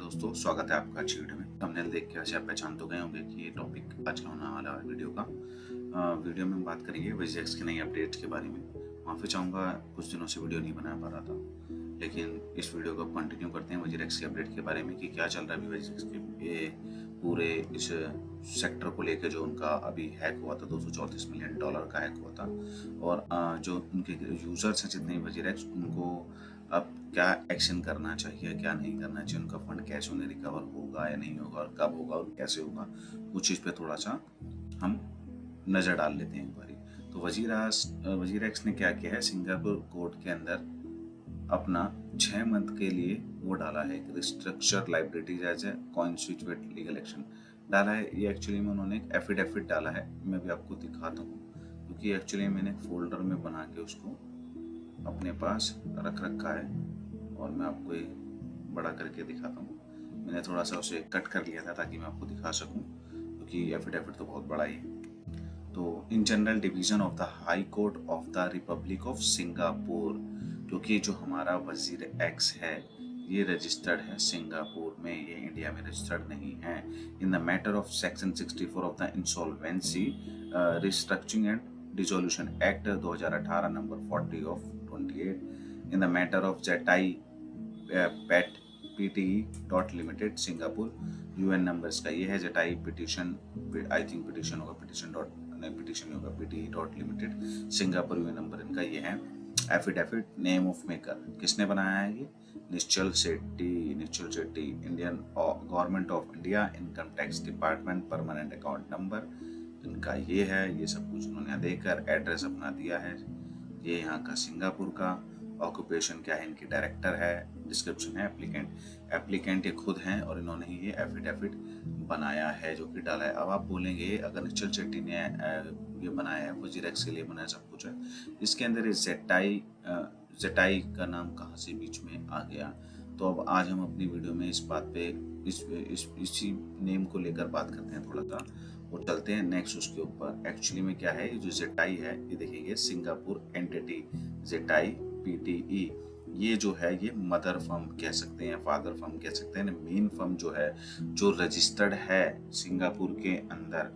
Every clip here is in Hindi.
दोस्तों, स्वागत है आपका अच्छी वीडियो में। थंबनेल देख के वैसे आप पहचान तो गए होंगे कि ये टॉपिक आज का होने वाला है वीडियो का। वीडियो में हम बात करेंगे WizX की नई अपडेट्स के बारे में। माफ़ी चाहूँगा, कुछ दिनों से वीडियो नहीं बना पा रहा था, लेकिन इस वीडियो को कंटिन्यू करते हैं WizX के अपडेट के बारे में कि क्या चल रहा है अभी WizX के ये पूरे इस सेक्टर को लेकर। जो उनका अभी हैक हुआ था, $234 मिलियन का हैक हुआ था, और जो उनके यूज़र्स हैं जितने WizX, उनको अब क्या एक्शन करना चाहिए, क्या नहीं करना चाहिए, उनका फंड कैसे उन्हें रिकवर होगा या नहीं होगा, और कब होगा और कैसे होगा, उस चीज़ पे थोड़ा सा हम नज़र डाल लेते हैं एक बारी। तो WizX ने क्या किया है, सिंगापुर कोर्ट के अंदर अपना 6 मंथ के लिए वो डाला है, एक restructure liabilities as a CoinSwitch with legal action डाला है। ये एक्चुअली में उन्होंने एक एफिडेविट डाला है, मैं भी आपको दिखाता हूँ, क्योंकि एक्चुअली मैंने फोल्डर में बना के उसको अपने पास रख रखा है, और मैं आपको ये बड़ा करके दिखाता हूँ। मैंने थोड़ा सा उसे कट कर लिया था ताकि मैं आपको दिखा सकूँ, क्योंकि एफिडेविट तो बहुत बड़ा ही है। तो in general division of the high court of the Republic of Singapore, क्योंकि जो हमारा WizX है ये रजिस्टर्ड है सिंगापुर में, ये इंडिया में रजिस्टर्ड नहीं है। In the matter of section 64 of the insolvency restructuring and dissolution act 2018 number 40 of 28, in the matter of Zettai Pte PTE dot limited Singapore, UN numbers का ये है Zettai petition, I think petition होगा, पिटिशन डॉट नहीं, पिटिशन होगा, PTE dot limited Singapore, UN number इनका ये है। एफिडेविट नेम ऑफ मेकर किसने बनाया है, ये Nishchal Shetty, Indian government of India, income tax department, permanent account number इनका ये है। ये सब कुछ उन्होंने देकर एड्रेस अपना दिया है, ये यहाँ का सिंगापुर का। ऑक्यूपेशन क्या है, इनकी डायरेक्टर है। डिस्क्रिप्शन है एप्लीकेंट ये खुद हैं, और इन्होंने ही ये एफिडेविट बनाया है जो कि डाला है। अब आप बोलेंगे अगर निश्चल शेट्टी ने ये बनाया है, WizX के लिए बनाया, सब कुछ है, इसके अंदर ये जेटाई का नाम कहाँ से बीच में आ गया। तो अब आज हम अपनी वीडियो में इस बात पे इसी नेम को लेकर बात करते हैं थोड़ा सा, और चलते हैं नेक्स्ट उसके ऊपर। एक्चुअली में क्या है, ये जो जेटाई है, ये देखिए सिंगापुर एंटिटी जेटाई PTE, ये जो है ये मदर फर्म कह सकते हैं, फादर फर्म कह सकते हैं, मेन फर्म जो है जो रजिस्टर्ड है सिंगापुर के अंदर,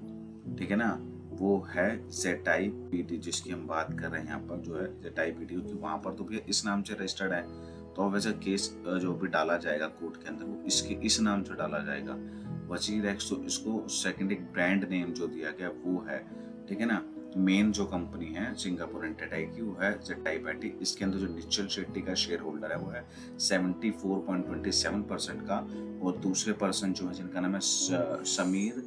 ठीक है ना, वो है जेटाई PT, जिसकी हम बात कर रहे हैं यहाँ पर, जो है जेटाई PT, क्योंकि वहाँ पर तो भैया इस नाम से रजिस्टर्ड है। तो वैसे केस जो भी डाला जाएगा कोर्ट के अंदर, वो इसके इस नाम से डाला जाएगा WizX। तो इसको सेकेंड एक ब्रांड नेम जो दिया गया वो है, ठीक है ना। मेन जो कंपनी है सिंगापुर एंटिटी की वो है जेटाई PT। इसके अंदर जो निश्चल शेट्टी का शेयर होल्डर है वो है 74.27% का, और दूसरे पर्सन जो है जिनका नाम है समीर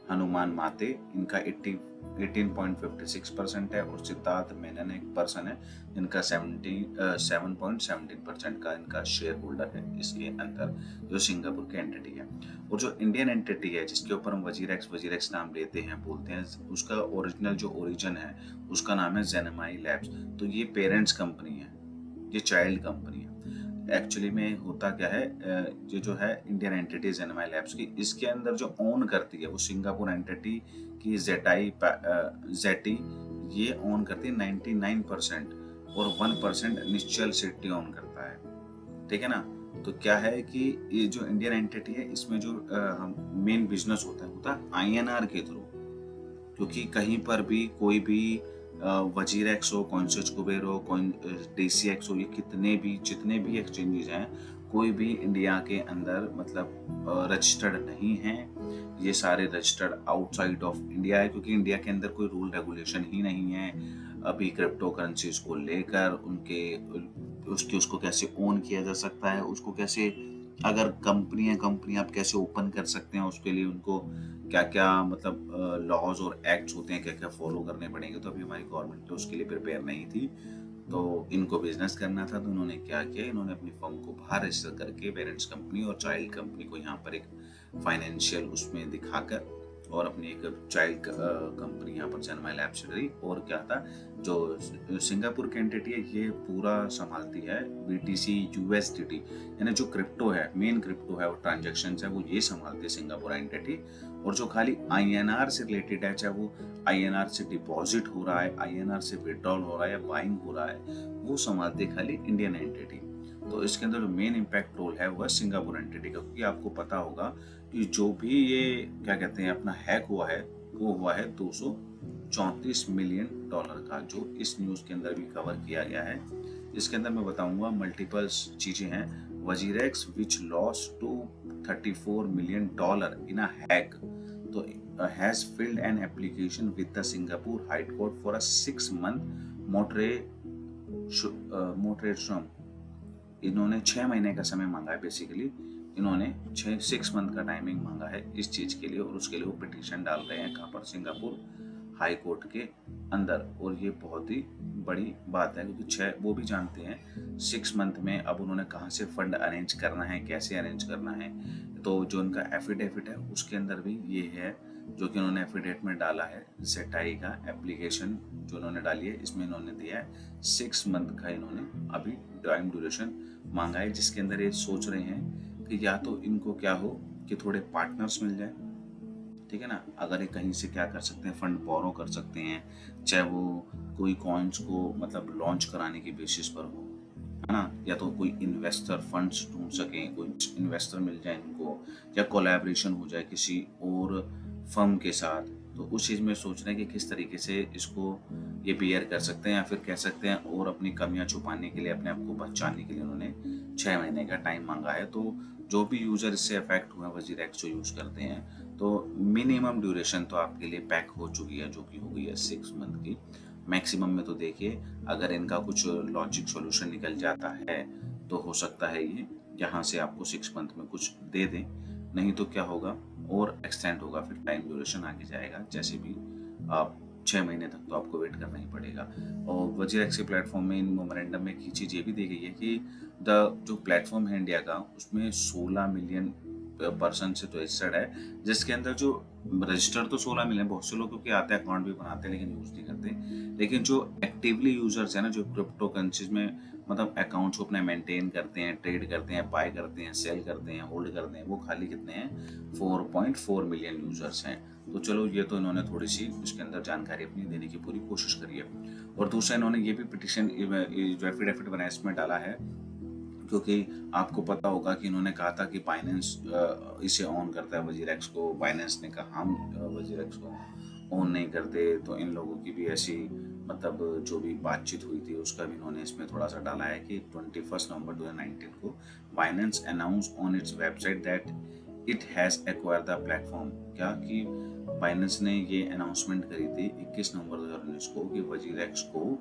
हनुमान माते, इनका 18.56% है, और सिद्धार्थ मेनन एक पर्सन है जिनका 7.17% का इनका शेयर होल्डर है इसके अंदर, जो सिंगापुर की एंटिटी है। और जो इंडियन एंटिटी है जिसके ऊपर हम WizX नाम लेते हैं, बोलते हैं, उसका ओरिजिनल जो ओरिजिन है उसका नाम है जेनेमाई लैब्स। तो ये पेरेंट्स कंपनी है, ये चाइल्ड कंपनी है। एक्चुअली में होता क्या है, ये जो है इंडियन एंटिटी जेनेमाई लैब्स की, इसके अंदर जो ओन करती है वो सिंगापुर एंटिटी की जेटी, ये ओन करती है 99%, और 1% निश्चल शेट्टी ओन करता है, ठीक है ना। तो क्या है कि ये जो इंडियन एंटिटी है, इसमें जो मेन बिजनेस होता है INR के थ्रू, क्योंकि कहीं पर भी कोई भी WizX हो, कॉइनस्विच कुबेर हो, DCX हो, ये जितने भी एक्सचेंजेस हैं, कोई भी इंडिया के अंदर मतलब रजिस्टर्ड नहीं है। ये सारे रजिस्टर्ड आउटसाइड ऑफ इंडिया है, क्योंकि इंडिया के अंदर कोई रूल रेगुलेशन ही नहीं है अभी क्रिप्टो करेंसीज को लेकर। उसको कैसे ओन किया जा सकता है, उसको कैसे, अगर कंपनी आप कैसे ओपन कर सकते हैं, उसके लिए उनको क्या क्या मतलब लॉज और एक्ट्स होते हैं, क्या क्या फॉलो करने पड़ेंगे। तो अभी हमारी गवर्नमेंट तो उसके लिए प्रिपेयर नहीं थी, तो इनको बिजनेस करना था। तो उन्होंने क्या किया, इन्होंने अपनी फर्म को बाहर रजिस्टर करके पेरेंट्स कंपनी और चाइल्ड कंपनी को यहाँ पर एक फाइनेंशियल उसमें दिखाकर, और अपनी एक चाइल्ड कंपनी यहाँ पर जेनेमाई लैब्स करी। और क्या था, जो सिंगापुर की एंटिटी है ये पूरा संभालती है BTC USDT, यानी जो क्रिप्टो है, मेन क्रिप्टो है और ट्रांजेक्शन है, वो ये संभालती है सिंगापुर एंटिटी। और जो खाली INR से रिलेटेड है, चाहे वो INR से डिपॉजिट हो रहा है, INR से विड्रॉल हो रहा है या बाइंग हो रहा है, वो संभालती है खाली इंडियन एंटिटी। तो इसके अंदर जो मेन इम्पैक्ट रोल है वह सिंगापुर एंटिटी का, क्योंकि आपको पता होगा कि जो भी ये क्या कहते हैं अपना हैक हुआ है वो हुआ है 234 मिलियन डॉलर का, जो इस न्यूज़ के अंदर भी कवर किया गया है। इसके अंदर मैं बताऊंगा मल्टीपल्स चीज़ें हैं। WazirX which loss to 34 million dollar in a hack, तो has filed an application with the Singapore High Court for a 6 month moratorium. इन्होंने 6 महीने का समय मांगा है। बेसिकली इन्होंने 6 मंथ का टाइमिंग मांगा है इस चीज़ के लिए, और उसके लिए वो पिटीशन डाल रहे हैं कहाँ पर, सिंगापुर हाई कोर्ट के अंदर। और ये बहुत ही बड़ी बात है, क्योंकि वो भी जानते हैं 6 मंथ में अब उन्होंने कहाँ से फंड अरेंज करना है, कैसे अरेंज करना है। तो जो उनका एफिडेविट है उसके अंदर भी ये है, जो कि उन्होंने एफिडेविट में डाला है। जेटाई का एप्लीकेशन जो उन्होंने डाली है, इसमें इन्होंने दिया है 6 मंथ का इन्होंने अभी टाइम ड्यूरेशन मांगा है, जिसके अंदर ये सोच रहे हैं कि या तो इनको क्या हो कि थोड़े पार्टनर्स मिल जाए, ठीक है ना। अगर ये कहीं से क्या कर सकते हैं, फंड बोरो कर सकते हैं, चाहे वो कोई कॉइन्स को मतलब लॉन्च कराने की बेसिस पर हो, है ना, या तो कोई इन्वेस्टर फंड्स ढूंढ सकें, कोई इन्वेस्टर मिल जाए इनको, या कोलैबोरेशन हो जाए किसी और फर्म के साथ। तो उस चीज़ में सोच रहे हैं कि किस तरीके से इसको ये बियर कर सकते हैं, या फिर कह सकते हैं और अपनी कमियां छुपाने के लिए, अपने आप को बचाने के लिए उन्होंने 6 महीने का टाइम मांगा है। तो जो भी यूज़र इससे अफेक्ट हुए हैं वजीरेक्स जो यूज़ करते हैं, तो मिनिमम ड्यूरेशन तो आपके लिए पैक हो चुकी है, जो कि हो गई है 6 मंथ की। मैक्सिमम में तो देखिए अगर इनका कुछ लॉजिक सॉल्यूशन निकल जाता है तो हो सकता है ये यहाँ से आपको 6 मंथ में कुछ दे दें, नहीं तो क्या होगा और एक्सटेंड होगा, फिर टाइम ड्यूरेशन आगे जाएगा। जैसे भी आप 6 महीने तक तो आपको वेट करना ही पड़ेगा। और वजीरेक्स के प्लेटफॉर्म में इन मेमोरेंडम में एक चीज़ ये भी दी गई है कि जो प्लेटफॉर्म है इंडिया का, उसमें 16 मिलियन पर्सन से तो रजिस्टर्ड है, जिसके अंदर जो रजिस्टर्ड तो 16 मिलियन, बहुत से लोग क्योंकि आते हैं अकाउंट भी बनाते हैं लेकिन यूज़ नहीं करते, लेकिन जो एक्टिवली यूजर्स है ना, जो क्रिप्टो करेंसीज में मतलब अकाउंट्स को अपने मेंटेन करते हैं, ट्रेड करते हैं, बाय करते हैं, सेल करते हैं, होल्ड करते हैं, वो खाली कितने हैं, 4.4 मिलियन यूजर्स हैं। तो चलो ये तो इन्होंने थोड़ी सी उसके अंदर जानकारी अपनी देने की पूरी कोशिश करी है। और दूसरा इन्होंने ये भी पिटिशन जो एफिडेविट बनाया इसमें डाला है, क्योंकि आपको पता होगा कि इन्होंने कहा था कि बाइनेंस इसे ऑन करता है वजीरेक्स को, बाइनेंस ने कहा हम वजीरेक्स को ऑन नहीं करते। तो इन लोगों की भी ऐसी मतलब जो भी बातचीत हुई थी उसका भी इन्होंने इसमें थोड़ा सा डाला है कि 21 नवंबर 2019 को Binance announce on its website that it has acquire the platform. क्या कि बाइनेंस ने ये अनाउंसमेंट करी थी 21 नवंबर 2019 को कि वजीरेक्स को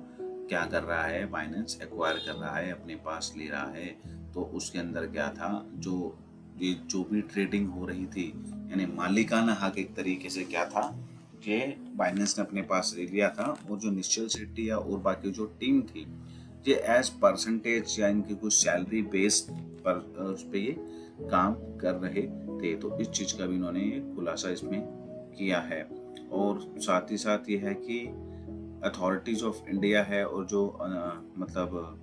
क्या कर रहा है, बाइनेंस एक्वायर कर रहा है, अपने पास ले रहा है। तो उसके अंदर क्या था, जो भी ट्रेडिंग हो रही थी, यानी मालिकाना हक एक तरीके से क्या था कि बाइनेंस ने अपने पास ले लिया था, और जो निश्चल शेट्टी या और बाकी जो टीम थी ये एज परसेंटेज या इनकी कुछ सैलरी बेस्ड पर उस पर ये काम कर रहे थे। तो इस चीज़ का भी इन्होंने ये खुलासा इसमें किया है। और साथ ही साथ ये है कि अथॉरिटीज़ ऑफ इंडिया है और जो मतलब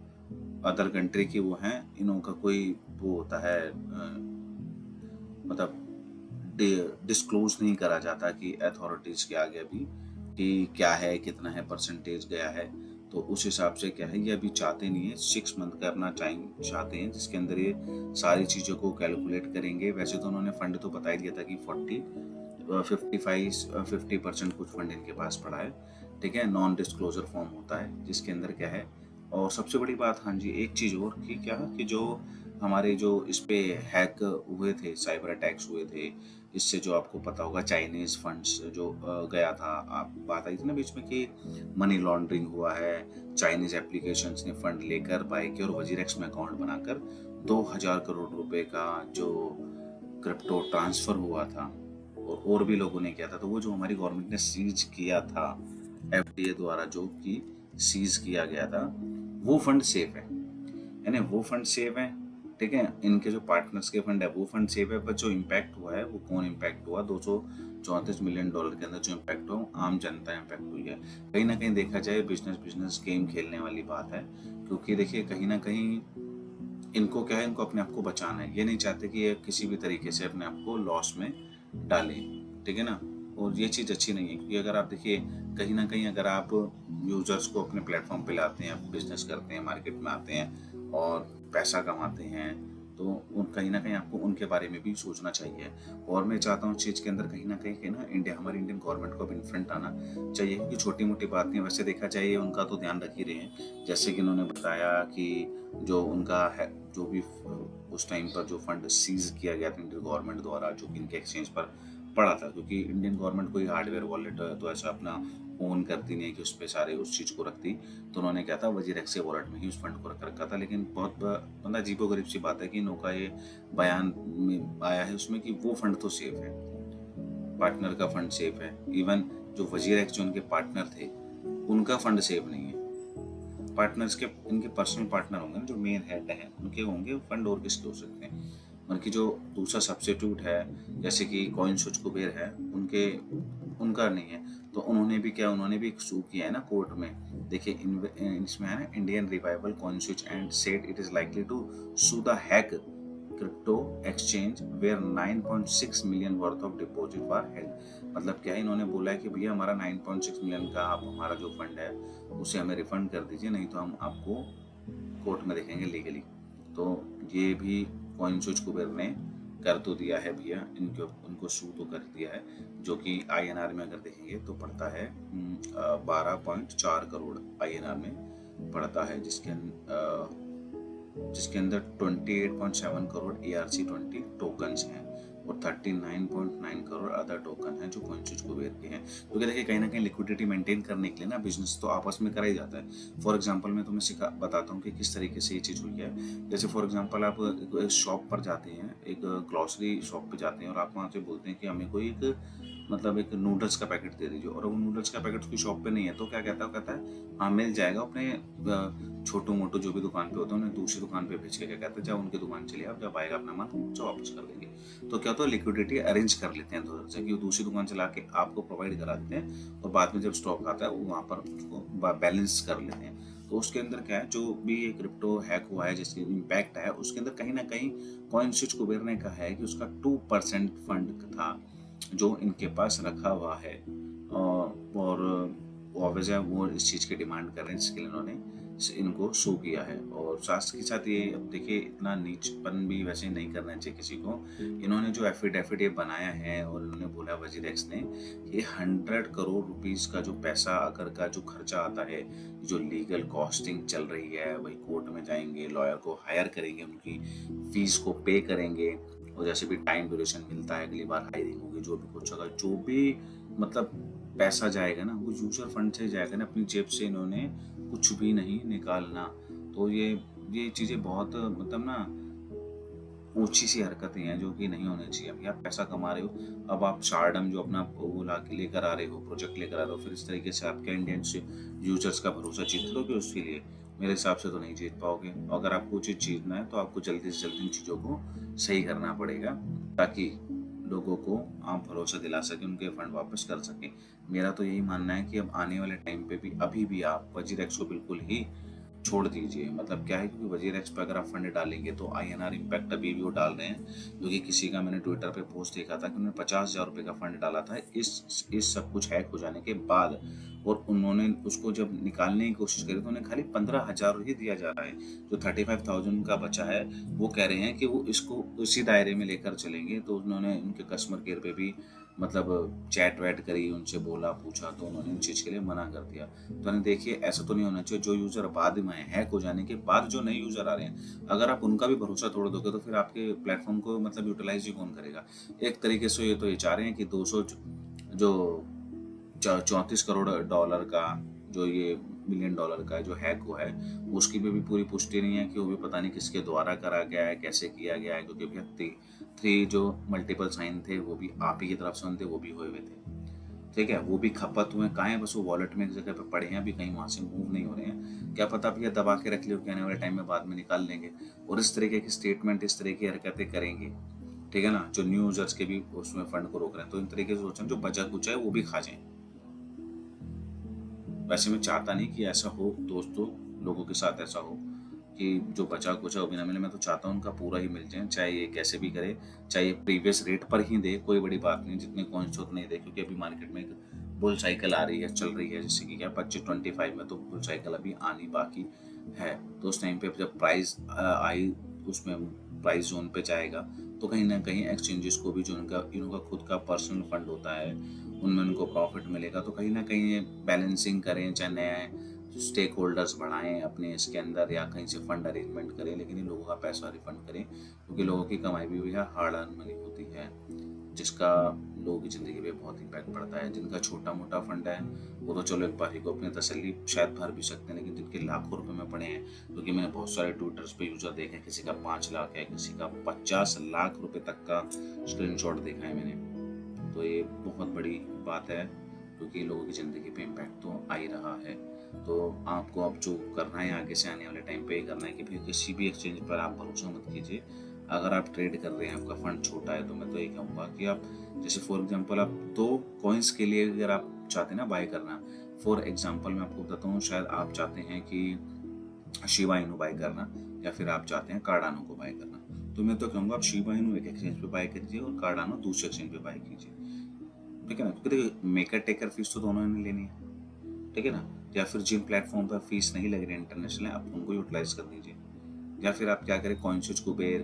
अदर कंट्री की वो हैं, इनका कोई वो होता है मतलब डिस्क्लोज नहीं करा जाता कि अथॉरिटीज़ के आगे अभी कि क्या है, कितना है, परसेंटेज गया है। तो उस हिसाब से क्या है, ये अभी चाहते नहीं है, 6 मंथ का अपना टाइम चाहते हैं जिसके अंदर ये सारी चीज़ों को कैलकुलेट करेंगे। वैसे तो उन्होंने फंड तो बता ही दिया था कि 50% कुछ फंड इनके पास पड़ा है, ठीक है। नॉन डिस्क्लोजर फॉर्म होता है जिसके अंदर क्या है। और सबसे बड़ी बात, हाँ जी, एक चीज़ और कि क्या कि जो हमारे जो इस पे हैक हुए थे, साइबर अटैक्स हुए थे, इससे जो आपको पता होगा चाइनीज़ फंड्स जो गया था, आप बात आई थी ना बीच में कि मनी लॉन्ड्रिंग हुआ है, चाइनीज़ एप्लीकेशंस ने फंड लेकर बाय किया और वजीरेक्स में अकाउंट बनाकर 2000 करोड़ रुपए का जो क्रिप्टो ट्रांसफ़र हुआ था, और भी लोगों ने किया था। तो वो जो हमारी गवर्नमेंट ने सीज किया था एफडीए द्वारा, जो कि सीज किया गया था, वो फंड सेफ है, यानी वो फंड सेफ है, ठीक है। इनके जो पार्टनर्स के फंड है वो फंड सेफ है, पर जो इम्पैक्ट हुआ है वो कौन इम्पैक्ट हुआ, 234 मिलियन डॉलर के अंदर जो इम्पैक्ट हुआ आम जनता इम्पैक्ट हुई है। कहीं ना कहीं देखा जाए बिजनेस गेम खेलने वाली बात है, क्योंकि देखिए कहीं ना कहीं इनको क्या है, इनको अपने आप को बचाना है, ये नहीं चाहते कि ये किसी भी तरीके से अपने आप को लॉस में डालें, ठीक है ना। और ये चीज़ अच्छी नहीं है, क्योंकि अगर आप देखिए कहीं ना कहीं अगर आप यूज़र्स को अपने प्लेटफॉर्म पे लाते हैं, बिजनेस करते हैं, मार्केट में आते हैं और पैसा कमाते हैं, तो उन कहीं न कहीं आपको उनके बारे में भी सोचना चाहिए। और मैं चाहता हूँ इस चीज़ के अंदर कहीं न कहीं कि ना हमारी इंडियन गवर्नमेंट को भी इन फ्रंट आना चाहिए, क्योंकि छोटी-मोटी बात नहीं है। वैसे देखा जाए ये उनका तो ध्यान रख ही रहे हैं। जैसे कि इन्होंने बताया कि जो उनका है, जो भी उस टाइम पर जो फंड सीज़ किया गया था इंडियन गवर्नमेंट द्वारा, जो कि इनके एक्सचेंज पर पड़ा था, क्योंकि इंडियन गवर्नमेंट कोई हार्डवेयर वॉलेट तो ऐसा अपना ओन करती नहीं है कि उस पे सारे उस चीज़ को रखती। तो उन्होंने क्या था, वजीरेक्स के वॉलेट में ही उस फंड को रख रखा था। लेकिन बहुत मतलब अजीबोगरीब सी बात है कि इनका ये बयान में आया है उसमें कि वो फंड तो सेफ है, पार्टनर का फंड सेफ है। इवन जो वजीरेक्स जो उनके पार्टनर थे, उनका फंड सेफ नहीं है। पार्टनर्स के इनके पर्सनल पार्टनर होंगे ना, जो मेन हेड हैं उनके होंगे फंड, और किसके हो सकते हैं। उनकी जो दूसरा सब्स्टिट्यूट है, जैसे कि कॉइन सुच कुबेर है, उनके उनका नहीं है। तो उन्होंने भी क्या, उन्होंने भी एक सू किया है ना कोर्ट में। देखिए इसमें है ना, Indian revival CoinSwitch and said it is likely to sue the hack crypto exchange where 9.6 million worth of deposit were held. मतलब क्या है, इन्होंने बोला है कि भैया हमारा 9.6 मिलियन का आप हमारा जो फंड है उसे हमें रिफंड कर दीजिए, नहीं तो हम आपको कोर्ट में देखेंगे लीगली। तो ये भी कॉइन स्विच कुबेर ने कर तो दिया है भैया, इनको उनको सू तो कर दिया है, जो कि INR में अगर देखेंगे तो पड़ता है 12.4 करोड़ INR में पड़ता है, जिसके अंदर 28.7 करोड़ ERC20 टोकन्स हैं और 39.9 करोड़ अदर टोकन हैं जो कॉइन स्विच कुबेर के हैं। क्योंकि देखिए कहीं ना कहीं लिक्विडिटी मेंटेन करने के लिए ना बिजनेस तो आपस में करा ही जाता है। फॉर एग्जांपल मैं तुम्हें बताता हूँ कि किस तरीके से ये चीज़ हुई है। जैसे फॉर एग्जांपल आप एक शॉप पर जाते हैं, एक ग्रॉसरी शॉप पे जाते हैं और आप वहाँ से बोलते हैं कि हमें कोई एक मतलब एक नूडल्स का पैकेट दे दीजिए, और वो नूडल्स का पैकेट उसकी शॉप पे नहीं है, तो क्या कहता है, वो कहता है हाँ मिल जाएगा, अपने छोटू मोटू जो भी दुकान पे होता है उन्हें दूसरी दुकान पे भेज के क्या कहते हैं, जब उनकी दुकान चलिए आप, जब आएगा अपना माल तो वापस कर देंगे। तो क्या होता है, लिक्विडिटी अरेंज कर लेते हैं उधर से कि वो दूसरी दुकान से ला के आपको प्रोवाइड करा देते हैं, और बाद में जब स्टॉक आता है वो वहाँ पर उसको बैलेंस कर लेते हैं। तो उसके अंदर क्या है, जो भी ये क्रिप्टो हैक हुआ है जिसकी इम्पैक्ट है, उसके अंदर कहीं ना कहीं कॉइन स्विच कुबेर ने कहा है कि उसका 2% फंड था जो इनके पास रखा हुआ है, और ऑब्वियस है वो इस चीज़ की डिमांड कर रहे हैं, जिसके लिए उन्होंने इनको शो किया है। और साथ के साथ ये अब देखिए इतना नीचपन भी वैसे नहीं करना चाहिए किसी को। इन्होंने जो एफिडेविट ये बनाया है और इन्होंने बोला वजीरेक्स ने कि 100 करोड़ रुपीस का जो पैसा अगर का जो खर्चा आता है, जो लीगल कॉस्टिंग चल रही है, वही कोर्ट में जाएंगे, लॉयर को हायर करेंगे, उनकी फीस को पे करेंगे, और जैसे भी टाइम ड्यूरेशन मिलता है, अगली बार हायरिंग होगी, जो भी कुछ होगा, जो भी मतलब पैसा जाएगा ना वो यूजर फंड से जाएगा ना, अपनी जेब से इन्होंने कुछ भी नहीं निकालना। तो ये चीज़ें बहुत मतलब ना ऊंची सी हरकतें हैं जो कि नहीं होनी चाहिए। अभी आप पैसा कमा रहे हो, अब आप शारडम जो अपना वो ला के लेकर आ रहे हो, प्रोजेक्ट लेकर आ रहे हो, फिर इस तरीके से आपके इंडियन से यूजर्स का भरोसा जीत लोगे उसके लिए? मेरे हिसाब से तो नहीं जीत पाओगे। अगर आपको चीज़ जीतना है तो आपको जल्दी से जल्दी इन चीज़ों को सही करना पड़ेगा, ताकि लोगों को आप भरोसा दिला सकें, उनके फंड वापस कर सकें। मेरा तो यही मानना है कि अब आने वाले टाइम पे भी अभी भी आप वजीरेक्स को बिल्कुल ही छोड़ दीजिए। मतलब क्या है, क्योंकि वजीरेक्स पे अगर आप फंड डालेंगे तो INR इम्पैक्ट अभी भी वो डाल रहे हैं, क्योंकि किसी का मैंने ट्विटर पे पोस्ट देखा था कि उन्होंने 50,000 रुपये का फंड डाला था इस सब कुछ हैक हो जाने के बाद, और उन्होंने उसको जब निकालने की कोशिश करी तो उन्हें खाली 15,000 ही दिया जा रहा है। जो 35,000 का बचा है वो कह रहे हैं कि वो इसको उसी दायरे में लेकर चलेंगे। तो उन्होंने उनके कस्टमर केयर पे भी मतलब चैट वैट करी, उनसे बोला पूछा, तो उन्होंने इन चीज़ के लिए मना कर दिया। तो देखिए ऐसा तो नहीं होना चाहिए, जो यूज़र बाद में हैक हो जाने के बाद जो नए यूज़र आ रहे हैं, अगर आप उनका भी भरोसा तोड़ दोगे तो फिर आपके प्लेटफॉर्म को मतलब यूटिलाइज ही कौन करेगा। एक तरीके से ये चाह रहे हैं कि 200 जो 34 करोड़ डॉलर का जो ये मिलियन डॉलर का जो हैक हुआ है, उसकी भी पूरी पुष्टि नहीं है कि वो भी पता नहीं किसके द्वारा करा गया है, कैसे किया गया है, क्योंकि भैया 3 जो मल्टीपल साइन थे वो भी आप ही की तरफ से थे, वो भी हुए हुए थे। ठीक है, वो भी खपत हुए, कहाँ है, बस वो वॉलेट में एक जगह पे पड़े हैं, अभी कहीं वहाँ से मूव नहीं हो रहे हैं। क्या पता भैया दबा के रख लियो कि आने वाले टाइम में बाद में निकाल लेंगे, और इस तरीके की स्टेटमेंट, इस तरह की हरकतें करेंगे। ठीक है ना, जो न्यू यूजर्स के भी उसमें फंड को रोक रहे हैं, तो इन तरीके से सोचें जो बचा कुचा है वो भी खा जाए। वैसे मैं चाहता नहीं कि ऐसा हो दोस्तों, लोगों के साथ ऐसा हो कि जो बचा कुचा भी ना मिले। मैं तो चाहता हूँ उनका पूरा ही मिल जाए, चाहे ये कैसे भी करे, चाहे प्रीवियस रेट पर ही दे, कोई बड़ी बात नहीं, जितने कॉइन्स उतने ही दे, क्योंकि अभी मार्केट में एक बुल साइकिल आ रही है, चल रही है, जैसे कि क्या 25-25 में तो बुल साइकिल अभी आनी बाकी है, तो उस टाइम पे जब प्राइस आई, उसमें प्राइस जोन पे जाएगा, तो कहीं ना कहीं एक्सचेंजेस को भी जो इनका खुद का पर्सनल फंड होता है, उनमें उनको प्रॉफिट मिलेगा। तो कहीं ना कहीं ये बैलेंसिंग करें, चाहे नए स्टेक होल्डर्स बढ़ाएं अपने इसके अंदर, या कहीं से फंड अरेंजमेंट करें, लेकिन इन लोगों का पैसा रिफंड करें, क्योंकि लोगों की कमाई भी भैया हार्ड अर्न मनी होती है, जिसका लोगों की ज़िंदगी पे बहुत इम्पैक्ट पड़ता है। जिनका छोटा मोटा फंड है वो तो चलो एक बार ही को अपनी तसल्ली शायद भर भी सकते हैं, लेकिन जिनके लाखों रुपए में पड़े हैं, क्योंकि मैंने बहुत सारे ट्विटर्स पे यूजर देखे हैं, किसी का 5 लाख है, किसी का 50 लाख रुपए तक का स्क्रीनशॉट देखा है मैंने। तो ये बहुत बड़ी बात है, क्योंकि लोगों की ज़िंदगी पे इम्पैक्ट तो आ ही रहा है। तो आपको अब जो करना है आगे से आने वाले टाइम पे ये करना है कि भाई किसी भी एक्सचेंज पर आप भरोसा मत कीजिए। अगर आप ट्रेड कर रहे हैं, आपका फंड छोटा है, तो मैं तो ये कहूँगा कि आप, जैसे फॉर एग्जांपल, आप 2 कॉइन्स के लिए अगर आप चाहते हैं ना बाय करना, फॉर एग्जांपल मैं आपको बताता हूँ, शायद आप चाहते हैं कि शिबा इनू बाय करना, या फिर आप चाहते हैं कार्डानो को बाय करना, तो मैं तो कहूँगा आप शिबा इनू एक एक्सचेंज पे बाय कीजिए और कार्डानो दूसरे एक्सचेंज पे बाय कीजिए, ठीक है ना। क्योंकि देखिए मेकर टेकर फीस तो दोनों ने लेनी है, ठीक है ना। या फिर जिन प्लेटफॉर्म पर फीस नहीं लग रही इंटरनेशनल, आप उनको यूटिलाइज कर दीजिए। या फिर आप क्या करें, कॉइनस्विच, कुबेर,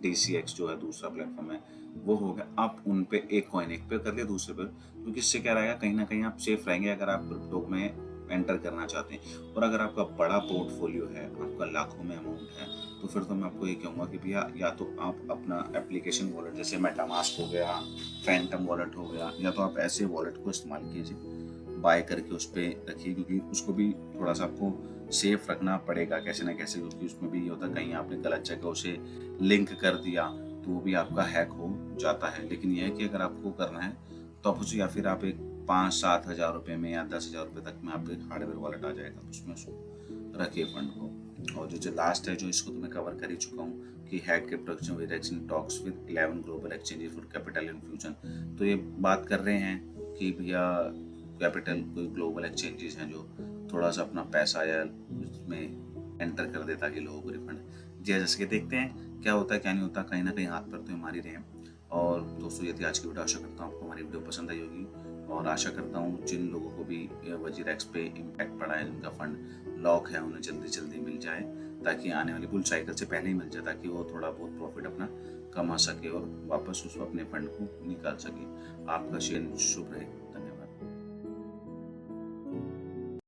DCX जो है दूसरा प्लेटफॉर्म है, वो हो गया, आप उन पे एक पे कर लिया, दूसरे पे, क्योंकि इससे क्या रहेगा, कहीं ना कहीं आप सेफ रहेंगे अगर आप क्रिप्टो में एंटर करना चाहते हैं। और अगर आपका बड़ा पोर्टफोलियो है, आपका लाखों में अमाउंट है, तो फिर तो मैं आपको ये कहूँगा कि भैया या तो आप अपना एप्लीकेशन वॉलेट जैसे मेटामास्क हो गया, फैंटम वॉलेट हो गया, या तो आप ऐसे वॉलेट को इस्तेमाल कीजिए, बाय करके उस पर रखिए, क्योंकि उसको भी थोड़ा सा आपको सेफ रखना पड़ेगा कैसे ना कैसे, क्योंकि उसमें भी ये होता है कहीं आपने गलत जगह उसे लिंक कर दिया तो वो भी आपका हैक हो जाता है। लेकिन यह है कि अगर आपको करना है तो आप उसे, या फिर आप एक 5-7 हज़ार रुपये में या 10 हज़ार रुपये तक में आप एक हार्डवेयर वॉलेट आ जाएगा, तो उसमें उसको रखिए फंड को। और जो लास्ट है, जो इसको तो मैं कवर कर ही चुका हूँ कि हैक के production with exchange talks with 11 global exchange for capital infusion. तो ये बात कर रहे हैं कि भैया कैपिटल कोई ग्लोबल एक्सचेंजेस हैं जो थोड़ा सा अपना पैसा या उसमें एंटर कर देता कि लोगों को रिफंड दिया जा सके। देखते हैं क्या होता है क्या नहीं होता, कहीं ना कहीं हाथ पर तो हमारी रहे हैं। और दोस्तों, ये थी आज की वीडियो। आशा करता हूँ आपको हमारी वीडियो पसंद आई होगी, और आशा करता हूँ जिन लोगों को भी वजीरेक्स पे इम्पैक्ट पड़ा है, जिनका फंड लॉक है, उन्हें जल्दी जल्दी मिल जाए, ताकि आने वाली बुल साइकिल से पहले ही मिल जाए, ताकि वो थोड़ा बहुत प्रॉफिट अपना कमा सके और वापस उस अपने फंड को निकाल सके। आपका शेयर शुभ रहे।